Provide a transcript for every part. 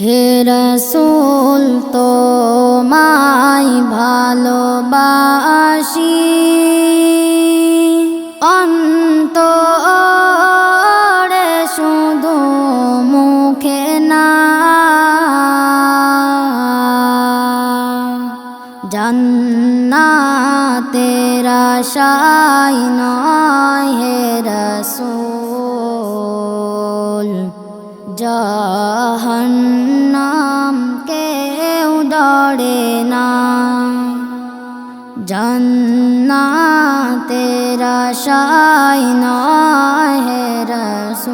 হে রাসূল তোমায় ভালোবাসি অন্তরে শুধু মুখে না, জান্নাতের আশায় নয় হে রাসূল, জাহান্নাম কেউ ডরে না। জান্নাতের আশায় নয় হে রাসূল,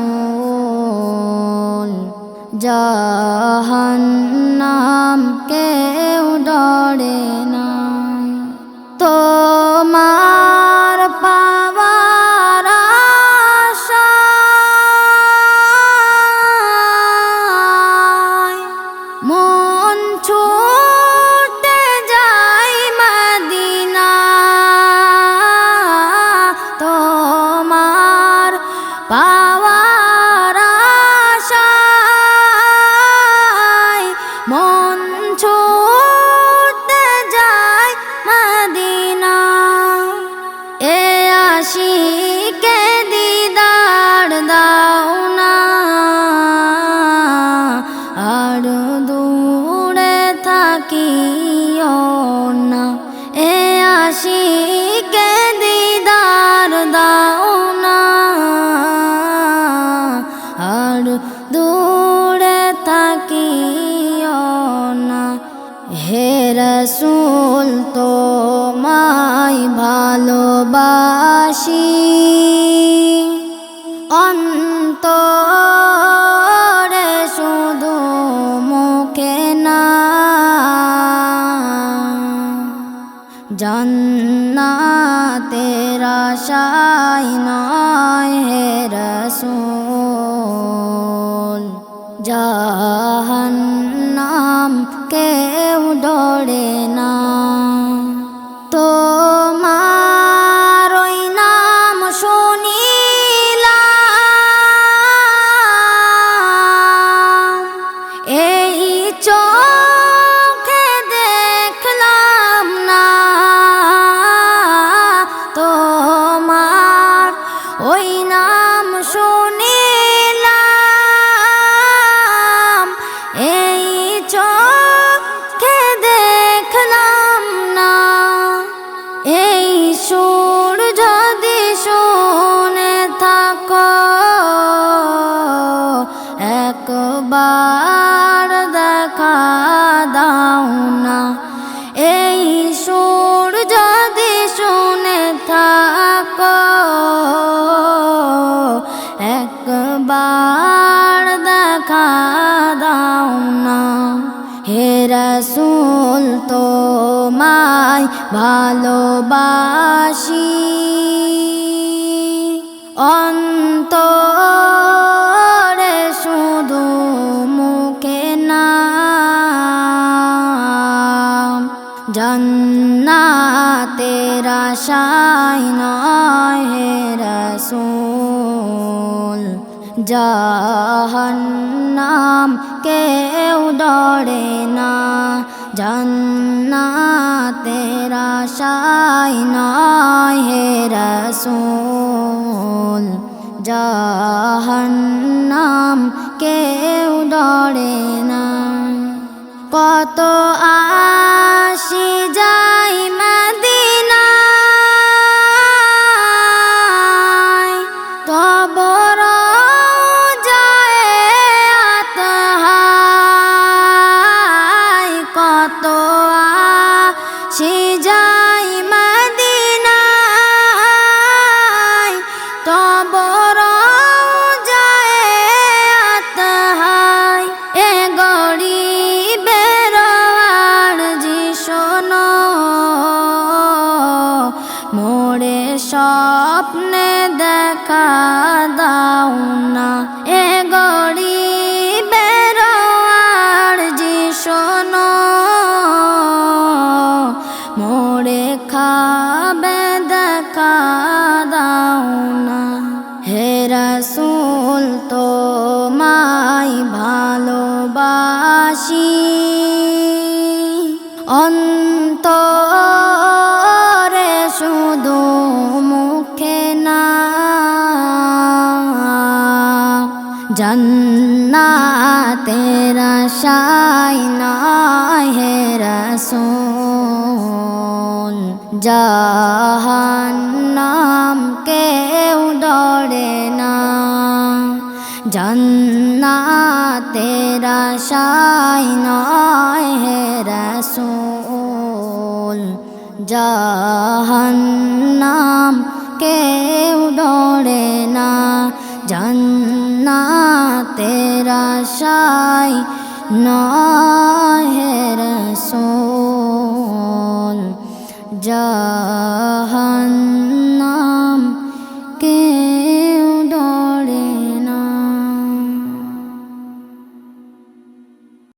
জাহান্নাম কেউ ডরে না। তোমার পাওয়ার আশায় মন ছুটে যায় মদিনা, তোমার পাওয়ার আশায় মন ছুটে যায় মদিনা। এ আশিকে দিদার দাও না, আর দূরে থাকিও না। এ আশিকে দিদার দাও না, আর দূরে থাকিও না। হে রাসূল তোমায় ভালোবাসি অন্তরে শুধু মুখে না, জান্নাতের আশায় নয় হে রাসূল, জাহান্নাম কেউ ডরে না। তোমার ওই নাম শুনিলাম, এই চোখে দেখলাম না। তোমার ওই নাম শুনিলাম, এই চোখে দেখলাম না। এই সুর যদি শুনে থাকো একবার দেখা দাও না। এই সুর যদি শুনে থাকো একবার দেখা দাও না। হে রাসূল তোমায় ভালোবাসি অন্তরে শুধু মুখে না, জান্নাতের আশায় নয় হে রাসূল, জাহান্নাম কেউ ডরে না। জান্নাতের আশায় নয় হে রাসূল, জাহান্নাম কেউ ডরে না। কত আসি যাই মদিনায়, তব রওজায়ে আতহায়। কত আসি যাই মদিনায়, তব রওজায়ে আতহায়। এ গরিবের ভালোবাসি অন্তরে শুধু মুখে না জান্নাতের আশায় নয় হে রাসূল জাহান্নাম কেউ ডরে না জান্নাতের আশায় নয় হে রাসূল জাহান্নাম কেউ ডরে না জান্নাতের আশায় নয় হে রাসূল